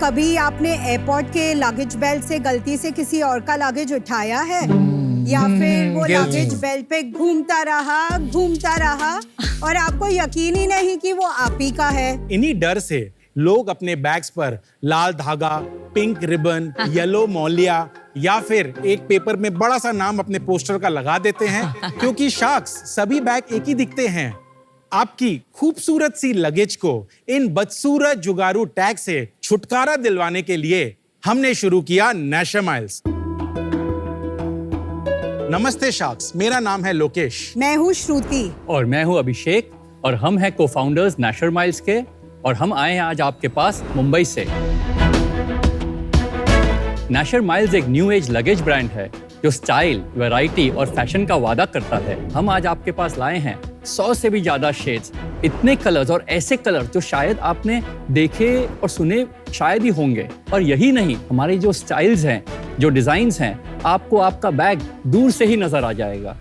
कभी आपने एयरपोर्ट के लगेज बेल्ट से गलती से किसी और का लगेज उठाया है या फिर वो लगेज बेल्ट पे घूमता रहा और आपको यकीन ही नहीं कि वो आप ही का है? इन्हीं डर से लोग अपने बैग्स पर लाल धागा, पिंक रिबन, येलो मौलिया या फिर एक पेपर में बड़ा सा नाम अपने पोस्टर का लगा देते हैं क्योंकि शार्क्स सभी बैग एक ही दिखते हैं। आपकी खूबसूरत सी लगेज को इन बदसूरत जुगारू टैग से छुटकारा दिलवाने के लिए हमने शुरू किया नेशर माइल्स। नमस्ते शार्क्स, मेरा नाम है लोकेश। मैं हूँ श्रुति और मैं हूँ अभिषेक और हम हैं को-फाउंडर्स नेशर माइल्स के और हम आए हैं आज आपके पास मुंबई से। नेशर माइल्स एक न्यू एज लगेज ब्रांड है जो स्टाइल, वैरायटी और फैशन का वादा करता है। हम आज आपके पास लाए हैं 100 से भी ज्यादा शेड्स, इतने कलर्स और ऐसे कलर्स जो शायद आपने देखे और सुने शायद ही होंगे। और यही नहीं, हमारे जो स्टाइल्स हैं, जो डिजाइन्स हैं, आपको आपका बैग दूर से ही नजर आ जाएगा।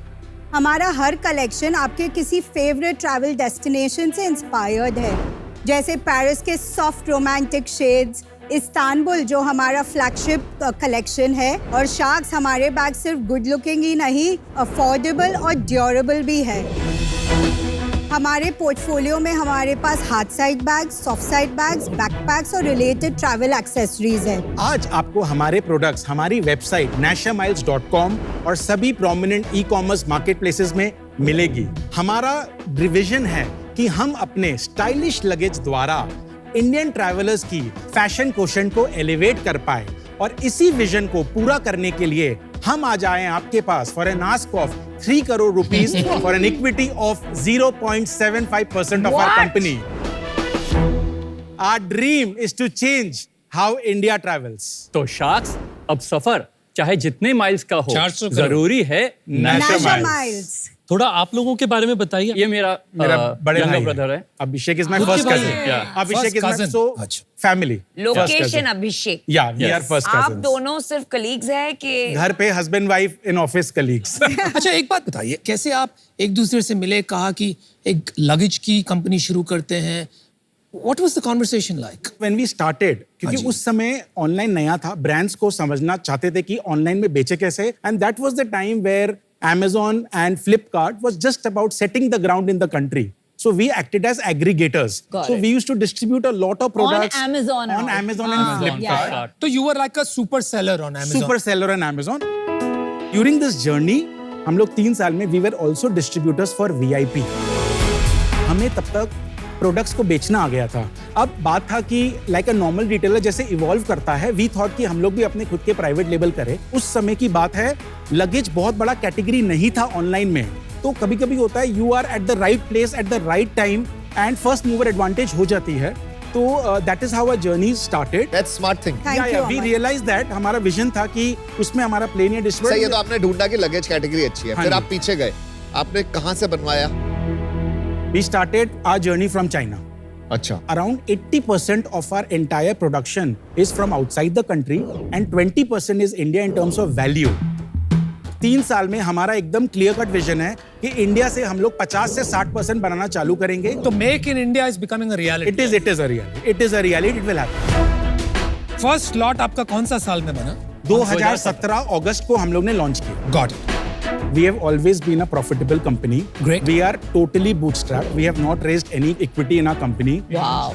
हमारा हर कलेक्शन आपके किसी फेवरेट ट्रैवल डेस्टिनेशन से इंस्पायर्ड है, जैसे पेरिस के सॉफ्ट रोमांटिक शेड्स, इस्तांबुल जो हमारा फ्लैगशिप कलेक्शन है, और शार्क्स हमारे बैग सिर्फ गुड लुकिंग ही नहीं, अफोर्डेबल और ड्यूरेबल भी है। हमारे पोर्टफोलियो में हमारे पास hard side bags, soft side bags, backpacks और रिलेटेड ट्रैवल एक्सेसरीज हैं। आज आपको हमारे प्रोडक्ट्स हमारी वेबसाइट nashermiles.com और सभी प्रोमिनेंट ई-कॉमर्स मार्केटप्लेसेस में मिलेगी। हमारा डिवीजन है कि हम अपने स्टाइलिश लगेज द्वारा इंडियन ट्रैवलर्स की फैशन कोशेंट को एलिवेट कर पाए, और इसी विजन को पूरा करने के लिए हम आज आए हैं आपके पास for an ask of 3 crore rupees for an equity of 0.75% of our company. Our dream is to change how India travels. तो शार्क्स, अब सफर चाहे जितने माइल्स का हो, 400 जरूरी है नेशर नेशर माइल्स। माइल्स। थोड़ा आप लोगों के बारे में बताइए। ये मेरा बड़े भाई ब्रदर है। अभिषेक इज माय खुद के फर्स्ट भाई कजिन। हैं? अभिषेक इज First माय cousin. सो अच्छा। फैमिली। लोकेशन अभिषेक। या वी आर फर्स्ट आप कजिन्स। दोनों सिर्फ कलीग्स हैं कि घर पे husband wife, in office colleagues. अच्छा, एक बात बताइए, कैसे आप एक दूसरे से मिले, कहा कि एक लगेज की कंपनी शुरू करते हैं? What was the conversation like? When we started, क्योंकि उस समय ऑनलाइन नया था, ब्रांड्स को समझना चाहते थे कि ऑनलाइन में बेचे कैसे, and that was the time where Amazon and Flipkart was just about setting the ground in the country. So we acted as aggregators. Got So it. we used to distribute a lot of products On Amazon and on all. Amazon and Flipkart. yeah. So you were like a super seller on Amazon. Super seller on Amazon. During this journey, हम लोग 3 साल में we were also distributors for VIP. हमें तब तक products को बेचना आ गया था। अब बात था कि लाइक अ नॉर्मल रिटेलर जैसे इवॉल्व करता है, वी थॉट कि हम लोग भी अपने खुद के प्राइवेट लेबल करें। उस समय की बात है, लगेज बहुत बड़ा कैटेगरी नहीं था ऑनलाइन में, तो कभी कभी होता है you are at the right place at the right time and first mover advantage हो जाती है। तो that is how our journey started. That's smart thing. Thank you, वी अमन। रियलाइज दैट हमारा विजन था कि उसमें हमारा प्लेन या सही है, तो आपने ढूंढा कि लगेज कैटेगरी अच्छी है, हाँ फिर जी। आप पीछे गए, आपने कहां से बनवाया? We started our journey from China. अच्छा। Around 80% of our entire production is from outside the country and 20% is India in terms of value. 3 साल में हमारा एकदम क्लियर कट विजन है कि इंडिया से हम लोग 50 से 60% बनाना चालू करेंगे। तो make in India is becoming a reality. It is a reality. It will happen. First lot आपका कौन सा साल में बना? 2017 अगस्त को हम लोग ने लॉन्च किया। Got it. We have always been a profitable company. Great. We are totally bootstrapped. We have not raised any equity in our company. Wow.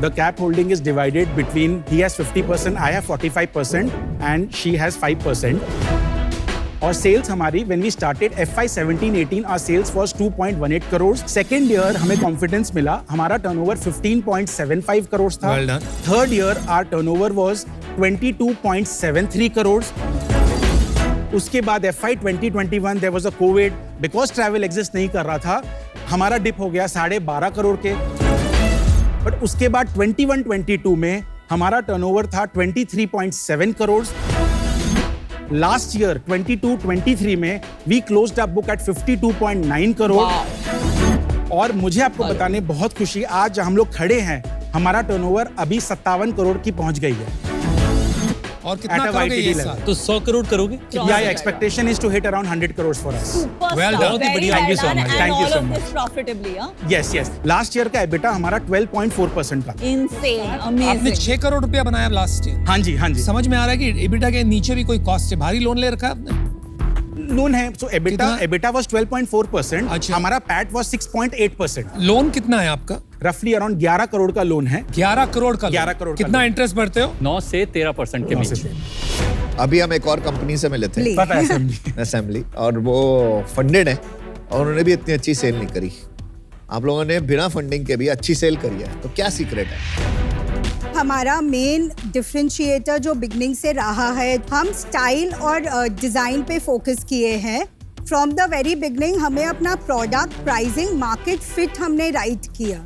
The cap holding is divided between he has 50%, I have 45%, and she has 5%. और sales हमारी when we started FY 17-18 our sales was 2.18 crores. Second year हमें confidence मिला, हमारा turnover 15.75 crores था. Well done. Third year our turnover was 22.73 crores. उसके बाद FY 2021 there was a COVID, because travel exist नहीं कर रहा था, हमारा डिप हो गया 12.5 करोड़ के। बट उसके बाद 21-22 में हमारा टर्नओवर था 23.7 करोड़। लास्ट ईयर 22-23 में we closed up book at 52.9 crore. और मुझे आपको बताने बहुत खुशी, आज हम लोग खड़े हैं, हमारा टर्नओवर अभी 57 करोड़ की पहुंच गई है। और कितना at a करोगे YTD ये level. साल? तो 100 करोड़ करोगे? Yeah, expectation is to hit around 100 crores for us. Well done. बहुत ही बढ़िया, Thank you so much. Thank you so much. Profitably Yes, yes. Last year का EBITDA हमारा 12.4% का। इनसेन आपने अमेजिंग 6 करोड़ रुपया बनाया लास्ट ईयर। हाँ जी, हाँ जी। समझ में आ रहा है कि एबिटा के नीचे भी कोई कॉस्ट है, भारी लोन ले रखा है आपने? लोन है, so कितना? EBITDA was 12.4%. अच्छा। हमारा PAT was 6.8%. लोन कितना है आपका? रफली अराउंड 11 करोड़ का लोन है। 11 करोड़ का लोन। 11 करोड़ का कितना लोन। इंटरेस्ट भरते हो? 9 से 13% के बीच। अभी हम एक और कंपनी से मिले थे, Please. पता है assembly। असेंबली, और वो फंडेड है और उन्होंने भी इतनी अच्छी सेल नहीं करी। आप लोगों ने बिना फंडिंग के भी अच्छी सेल करी है, तो क्या सीक्रेट है? हमारा मेन डिफरेंशिएटर जो बिगनिंग से रहा है, हम स्टाइल और डिज़ाइन पे फोकस किए हैं। फ्रॉम द वेरी बिगनिंग हमें अपना प्रोडक्ट प्राइसिंग मार्केट फिट हमने राइट किया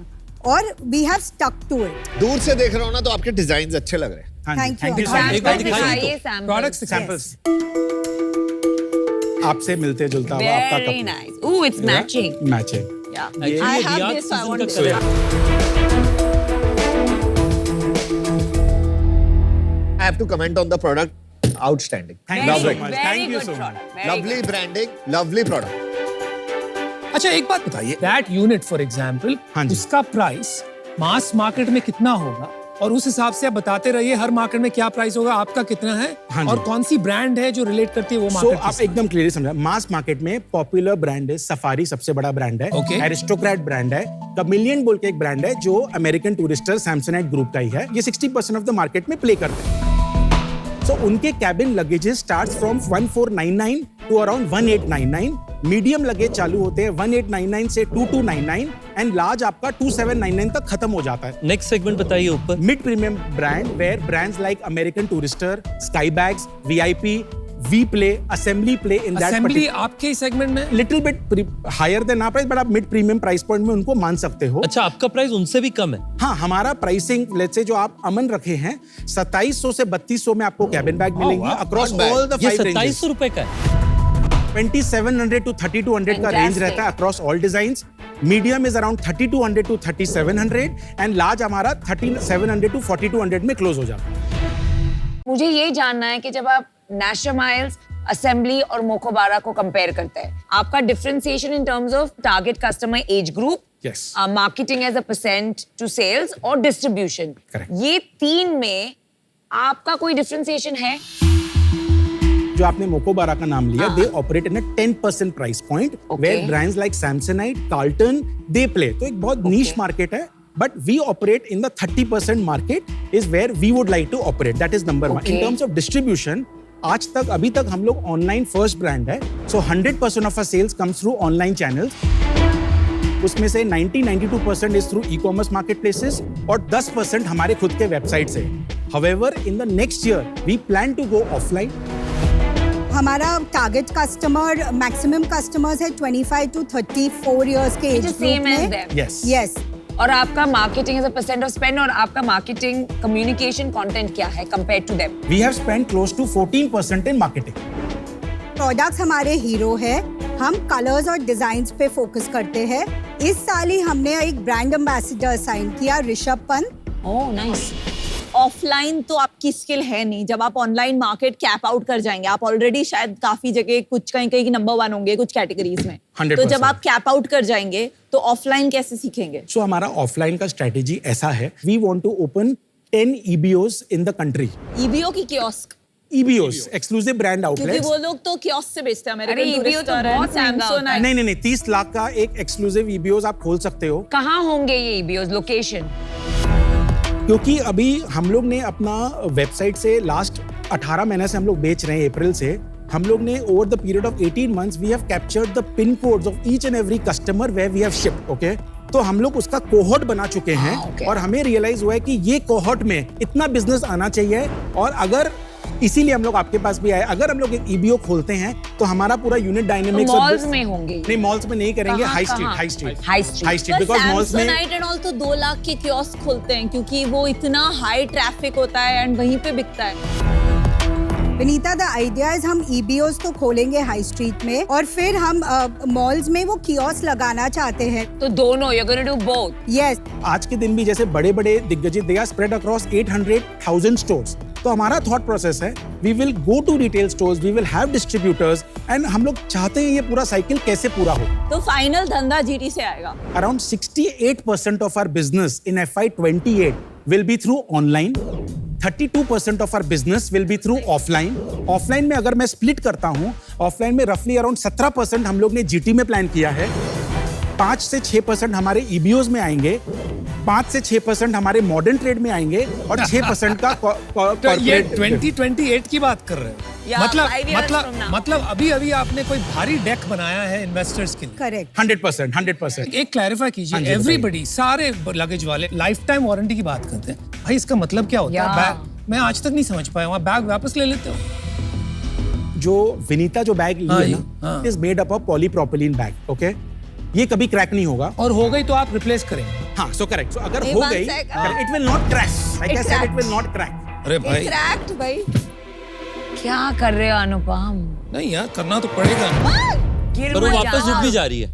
और we have stuck to it. दूर से देख रहा हूँ ना तो आपके डिजाइन अच्छे लग रहे हैं। हाँ जी, Thank thank you. you so much. एक बार Samples दिखाइए दिखाइए, तो। samples. Products Samples. आपसे मिलते जुलता हुआ आपका Very कपड़ा nice. Ooh, it's matching. Match है। Actually, I ये have Riyadh this, I season want का this. कलर है। I have to comment on the product. Outstanding. Thank you Very so good, much. very Thank you good so much. product. Very Lovely good. branding, lovely product. अच्छा एक बात बताइए, that unit for example, हाँ जी। उसका price mass market में कितना होगा और उस हिसाब से आप बताते रहिए हर मार्केट में क्या प्राइस होगा, आपका कितना है हाँ जी। और कौन सी ब्रांड है जो रिलेट करती है वो सो मार्केट आप एकदम क्लियरली समझा, मास मार्केट में पॉपुलर ब्रांड है सफारी, सबसे बड़ा ब्रांड है। Okay. एरिस्टोक्रेट ब्रांड है। कमिलियन बोल के एक ब्रांड है जो अमेरिकन टूरिस्टर सैमसोनाइट ग्रुप का ही है। ये 60% ऑफ द मार्केट में प्ले करते हैं। सो उनके cabin luggages starts from 1499 to around 1899। Medium luggage चालू होते हैं 1899 से 2299 एंड लार्ज आपका 2799 तक खत्म हो जाता है। नेक्स्ट सेगमेंट बताइए ऊपर। Mid premium brand where brands like American Tourister, Sky bags, VIP, we play, assembly play in that assembly आपके सेगमेंट में little bit higher than our price, but आप मिड प्रीमियम प्राइस पॉइंट में उनको मान सकते हो। अच्छा, आपका प्राइस उनसे भी कम है? हाँ, हमारा प्राइसिंग लेट्स से जो आप अमन रखे हैं 2700 से 3200 में आपको कैबिन बैग मिलेंगे across not bad. All the ये 5 रेंजेस। 2700 रुपए का है। 2700 to 3200 का रेंज Fantastic. रहता है across all designs. Medium is around 3200 to 3700 and large हमारा 3700 to 4200 में क्लोज हो जाता है। मुझे ये जानना है कि जब आप नेशनमाइल्स, असेंबली और मोकोबारा को कंपेयर करते हैं, आपका differentiation in terms of target customer age group, Yes. Marketing as a percent to sales और डिस्ट्रीब्यूशन, Correct. ये तीन में आपका कोई डिफरेंशिएशन है? जो आपने मोकोबारा का नाम लिया, they operate in a 10% price point Okay. Where brands like Samsonite, Carlton they play. तो एक बहुत नीश मार्केट है, but we operate in the 30% market is where we would like to operate. That is number 1। In Okay. Terms of distribution, आज तक अभी तक हम लोग ऑनलाइन फर्स्ट ब्रांड है। So 100% of our sales comes through online channels. उसमें से 90-92% is through e commerce market places और 10% हमारे खुद के वेबसाइट से। However in the next year we plan to go offline. हमारा टारगेट कस्टमर मैक्सिमम कस्टमर्स है 25 to 34 इयर्स के Which age is group same as में। them. यस यस, और आपका marketing as a percent of spend और आपका marketing communication content क्या है compare to them? We have spent close to 14% in marketing. Products हमारे hero है। हम कलर्स और डिजाइन्स पे फोकस करते हैं। इस साल ही हमने एक ब्रांड एम्बेसडर साइन किया, Rishabh Pant. Oh nice. Offline तो आपकी स्किल है नहीं, जब आप ऑनलाइन मार्केट कैप आउट कर जाएंगे, आप ऑलरेडी शायद काफी जगह कुछ कहीं कहीं नंबर 1 होंगे कुछ कैटेगरीज में, 100%. तो जब आप कैप आउट कर जाएंगे तो ऑफलाइन कैसे सीखेंगे? सो हमारा ऑफलाइन का स्ट्रेटेजी ऐसा है, we want to open 10 EBOs in the country. EBO की कियोस्क, EBOs, एक्सक्लूसिव ब्रांड क्योंकि आउटलेट्स। वो लोग तो कियोस्क से बेचते हैं। अरे अमेरिकन EBO तो बहुत महंगा होता है। नहीं 30 लाख का एक एक्सक्लूसिव EBOs आप खोल सकते हो। कहाँ होंगे ये EBOs? लोकेशन? क्योंकि अभी हम लोग ने अपना वेबसाइट से लास्ट 18 महीने से हम लोग बेच रहे हैं, अप्रैल से हम लोग ने over the period of 18 months we have captured the pin codes of each and every customer where we have shipped. Okay, तो हम लोग उसका कोहॉर्ट बना चुके हैं okay. और हमें रियलाइज हुआ है कि ये कोहॉर्ट में इतना बिजनेस आना चाहिए। और अगर इसीलिए हम लोग आपके पास भी आए, अगर हम लोग एक EBO खोलते हैं तो हमारा पूरा यूनिट डायनेमिक्स मॉल्स में होंगे? नहीं, मॉल्स में नहीं करेंगे, कहाँ, हाई कहाँ? Street high street. High street because malls में सैमसोनाइट एंड ऑल तो 2 लाख के कियोस्क खोलते हैं क्योंकि वो इतना हाई ट्रैफिक होता है एंड वहीं पे बिकता है। विनीता, द आइडिया इज हम EBOs तो खोलेंगे हाई स्ट्रीट में और फिर हम मॉल्स में वो कियोस्क लगाना चाहते हैं। तो दोनों, you're gonna do both? Yes, आज के दिन भी जैसे बड़े बड़े दिग्गज they are spread across 800,000 stores, तो हमारा थॉट प्रोसेस है, we will go to retail stores, we will have distributors, and हम लोग चाहते हैं ये पूरा साइकिल कैसे पूरा हो। तो फाइनल धंधा जीटी से आएगा। Around 68% of our business in FY28 will be through online. 32% of our business will be through offline. Offline में अगर मैं split करता हूँ, offline में roughly around 17% हम लोग ने GT में plan किया है, 5 से 6% हमारे EBOs में आएंगे, 5 से 6% हमारे मॉडर्न ट्रेड में आएंगे और 6% का तो ये 2028 की बात कर रहे हो। Yeah, 5 years from now. मतलब अभी अभी कोई भारी डेक बनाया है इन्वेस्टर्स के लिए। करेक्ट। 100%। एक क्लैरिफाई कीजिए, एवरीबडी सारे लगेज वाले लाइफ टाइम वारंटी की बात करते हैं, भाई इसका मतलब क्या होता है? बैग मैं आज तक नहीं समझ पाया, वहाँ बैग वापस ले लेते हो? जो विनीता जो बैग ली है ना, is made up of polypropylene bag, okay? ये कभी क्रैक नहीं होगा। और हो गई तो आप रिप्लेस करेंगे। हाँ, सो करेक्ट। सो अगर हो गई, it will not crack. Like I said, it will not crack. अरे भाई क्रैक्ड भाई। क्या कर रहे हो अनुपम? नहीं यार, करना तो पड़ेगा। गिर पर वो मत वापस जाना। रुक भी जा रही है।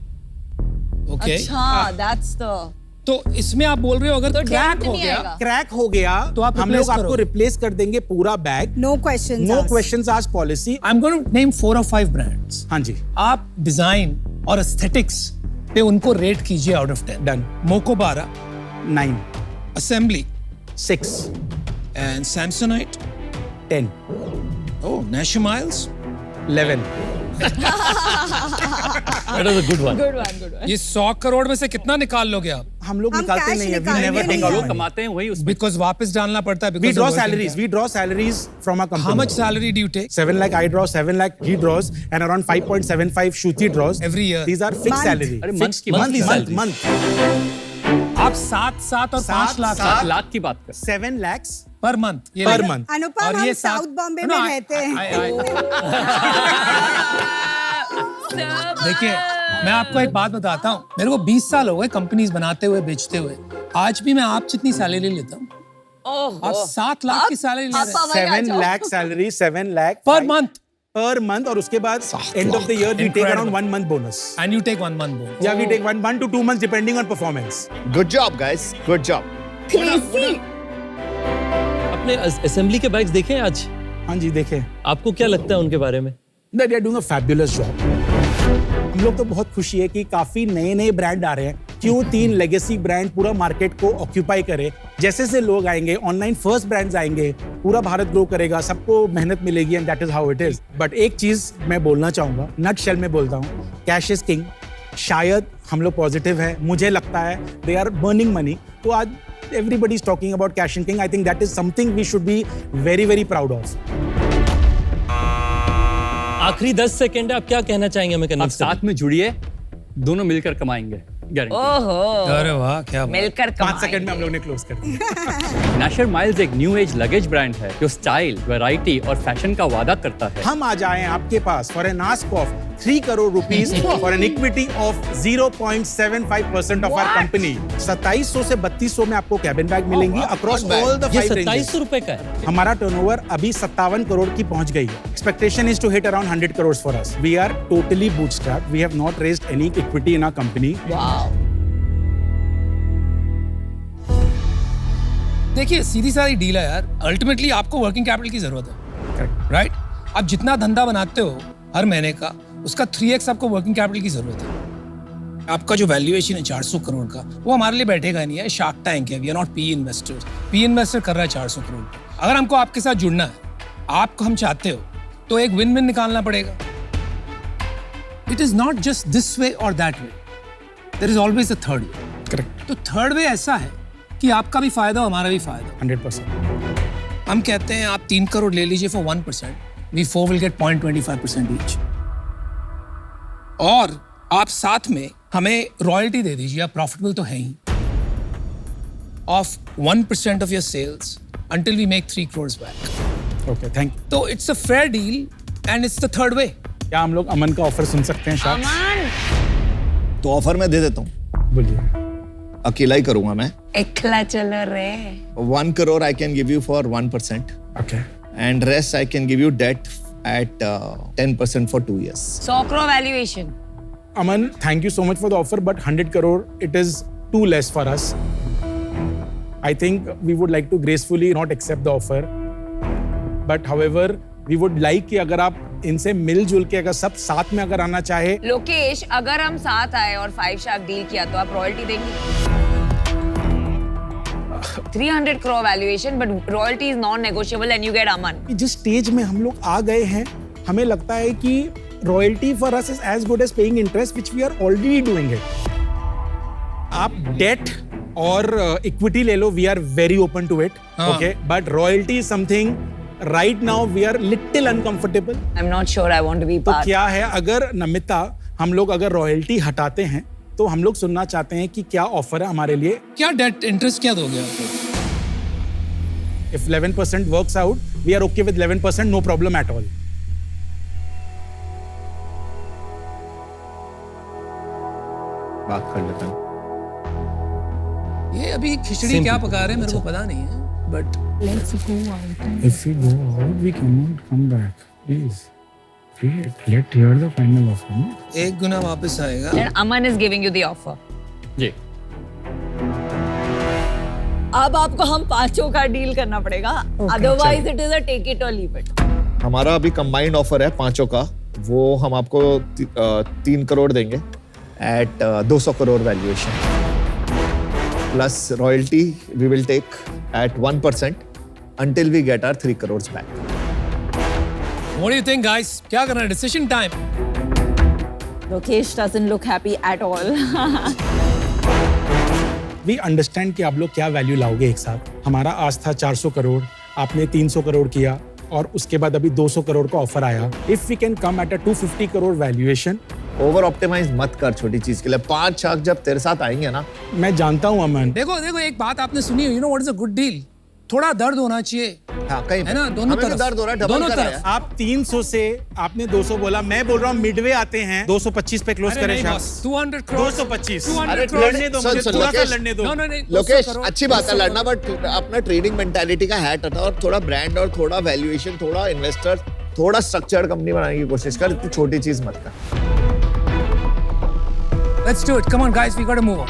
ओके, अच्छा, दैट्स द। तो इसमें आप बोल रहे हो अगर तो क्रैक dent हो नहीं गया, आएगा। क्रैक हो गया तो आप हम replace लोग आपको करोगे। रिप्लेस कर देंगे पूरा बैग। No question. No questions asked policy. I am going to name 4 or 5 brands. हाँ जी, आप डिजाइन और एस्थेटिक्स पे उनको रेट कीजिए out of 10। Done. Mokobara, 9, Assembly 6, and Samsonite. 10, oh, Nasher Miles. 11। That was a good one. Good one, good one. ये 100 करोड़ में से कितना निकाल लोगे आप? हम लोग हम निकालते cash नहीं है, वी निकालते नेवर नहीं टेक हैं। जो आउट। कमाते हैं वही उसमें बिकॉज वापस डालना पड़ता है। We draw salaries from our company. How much salary do you take? 7 lakh I draw, 7 lakh he draws, and around 5.75 Shruti draws. Every year. These are fixed Month. salary. अरे Fixed- month की बात monthly कर। salary. month. आप 7 और 5 लाख 7 लाख की बात कर। 7 lakhs per month. per month. अनुपम, और हम ये साउथ बॉम्बे में रहते हैं। देखिए, मैं आपको एक बात बताता हूँ, मेरे को 20 साल हो गए कंपनीज बनाते हुए, बेचते हुए। आज भी मैं आप जितनी सैलरी लेता हूँ। आप 7 लाख की सैलरी ले रहे हैं 7 lakh salary, 7 lakh per month, per month, और उसके बाद end of the year we take Incredible. around 1 month bonus. And you take 1 month bonus. Yeah, we take 1 to 2 months depending on performance. Good job, guys. Good job. अपने assembly के bags देखे हैं आज? हाँ जी, देखें। आपको क्या लगता है उनके बारे में? They are doing a fabulous job. हम लोग तो बहुत खुशी है कि काफी नए ब्रांड आ रहे हैं। क्यों 3 लेगेसी ब्रांड पूरा मार्केट को ऑक्यूपाई करे? जैसे से लोग आएंगे, ऑनलाइन फर्स्ट ब्रांड्स आएंगे, पूरा भारत ग्रो करेगा, सबको मेहनत मिलेगी, and that is how it is. But एक चीज मैं बोलना चाहूंगा, नट शेल में बोलता हूँ, कैश इज किंग। शायद हम लोग पॉजिटिव है, मुझे लगता है दे आर बर्निंग मनी। तो आज everybody is talking about cash and king. I think that is something we should be very, very proud of. आखिरी 10 सेकंड है, आप क्या कहना चाहेंगे हमें? आप कन्विंस साथ में जुड़िए, दोनों मिलकर कमाएंगे, गारंटी। ओहो, अरे वाह, क्या बात। मिलकर 5 सेकंड में हम लोग ने क्लोज कर दिया। नैशर माइल्स एक न्यू एज लगेज ब्रांड है जो स्टाइल, वैरायटी और फैशन का वादा करता है। हम आज आए हैं आपके पास for an ask of 3 crore rupees for an equity of 0.75% of our company. 2700 से 3200 में आपको कैबिन बैग मिलेंगी अक्रॉस ऑल द ये 5 रेंजेस। 2700 रुपए का है। हमारा टर्नओवर अभी 57 करोड़ की पहुंच गई है। Expectation is to hit around 100 crores for us. We are totally bootstrapped, we have not raised any equity in our company. देखिए, सीधी सारी डील है यार। अल्टीमेटली आपको वर्किंग कैपिटल की जरूरत है, राइट? आप जितना धंधा बनाते हो हर महीने का, उसका 3x आपको वर्किंग कैपिटल की जरूरत है। आपका जो वैल्यूएशन है 400 करोड़ का, वो हमारे लिए बैठेगा नहीं है। शार्क टैंक है, we are not PE investors. PE investor कर रहा है 400 करोड़। अगर हमको आपके साथ जुड़ना है, आपको हम चाहते हो, तो एक विन विन निकालना पड़ेगा। It is not just this way और that way, there is always a third way. Correct, तो थर्ड वे ऐसा है कि आपका भी फायदा हो, हमारा भी फायदा। 100%। हम कहते हैं आप 3 करोड़ ले लीजिए for 1%, we 4 will get 0.25% each. और आप साथ में हमें रॉयल्टी दे दीजिए, आप प्रॉफिटेबल तो है ही, of 1% of your sales until we make 3 crores back. Okay, thank you. तो it's a fair deal and it's the third way. क्या हम लोग अमन का ऑफर सुन सकते हैं शायद? अमन, तो ऑफर मैं दे देता हूँ, बोलिए। अकेला ही करूंगा मैं। एकला चलो रे। 1 crore I can give you for 1%, okay, and rest I can give you debt at 10% for 2 years. 100 crore valuation. Aman, thank you so much for the offer, but 100 crore, it is too less for us. I think we would like to gracefully not accept the offer. But however we would like कि अगर आप इनसे मिलजुल के अगर सब साथ में अगर आना चाहे लोकेश, अगर हम साथ आए और 5 शार्क डील किया तो आप रॉयल्टी देंगे? 300 crore valuation, but royalty is non-negotiable and you get Aman. जिस स्टेज में हम लोग आ गए हैं, हमें लगता है कि royalty for us is as good as paying interest which we are already doing it. आप डेट और इक्विटी ले लो, we are very open to it, okay, but royalty is something right now we are little uncomfortable. I'm not sure I want to be तो part. क्या है, अगर नमिता हम लोग अगर रॉयल्टी हटाते हैं तो हम लोग सुनना चाहते हैं कि क्या ऑफर है हमारे लिए। क्या डेट इंटरेस्ट क्या दोगे आपको? If 11% works out, we are okay with 11%, no problem at all. बात कर लेते हैं। ये अभी खिचड़ी क्या पका रहे हैं मेरे को पता नहीं है, but If we go out, we cannot come back. Please, let hear the final offer. No? एक गुना वापस आएगा। Then Aman is giving you the offer. जी अब आपको हम पांचों का डील करना पड़ेगा, otherwise it is a take it और लीव इट। हमारा अभी कंबाइंड ऑफर है 5 का, वो हम आपको 3 करोड़ देंगे at 200 crore valuation plus royalty we will take at 1% until we get our 3 crores back. What do you think, guys? क्या करना है? Decision time. Lokesh doesn't look happy at all. We understand कि आप लोग क्या वैल्यू लाओगे एक साथ। हमारा आज था 400 करोड़, आपने 300 करोड़ किया और उसके बाद अभी 200 करोड़ का ऑफर आया। If we can come at a 250 crore valuation, over optimize मत कर छोटी चीज के लिए। 5 शार्क जब तेरे साथ आएंगे ना, मैं जानता हूँ अमन, देखो एक बात आपने सुनी, you know what is a good deal? थोड़ा दर्द होना चाहिए, हाँ कहीं है ना? दोनों हमें भी तरफ। दर्द हो रहा है, डबल दोनों कर रहा है। तरफ। आप 300 से आपने 200 बोला, मैं बोल रहा हूँ मिडवे आते हैं 225 पे क्लोज अरे करें नहीं शायद। बॉस, 200 करोड़ 225 अरे लड़ने दो, सुन, मुझे सुन, थोड़ा सा लोकेश। लड़ने दो। नहीं, लोकेश 200 करोड़, अच्छी बात है 200 लड़ना, बट अपना ट्रेडिंग मेंटालिटी का हैट हटा और थोड़ा ब्रांड और थोड़ा वैल्यूएशन, थोड़ा इन्वेस्टर, थोड़ा स्ट्रक्चर्ड कंपनी बनाने की कोशिश कर। इतनी छोटी चीज मत कर। Let's do it. Come on, guys. We got to move on.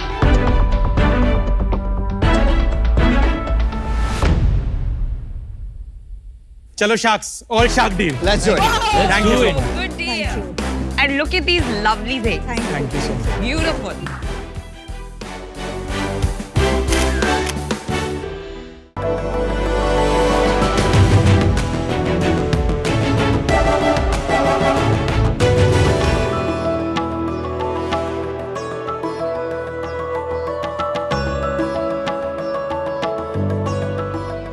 चलो sharks, all shark deal. Let's do it. Thank you so much. Good deal. And look at these lovely things. Thank you so much. Beautiful.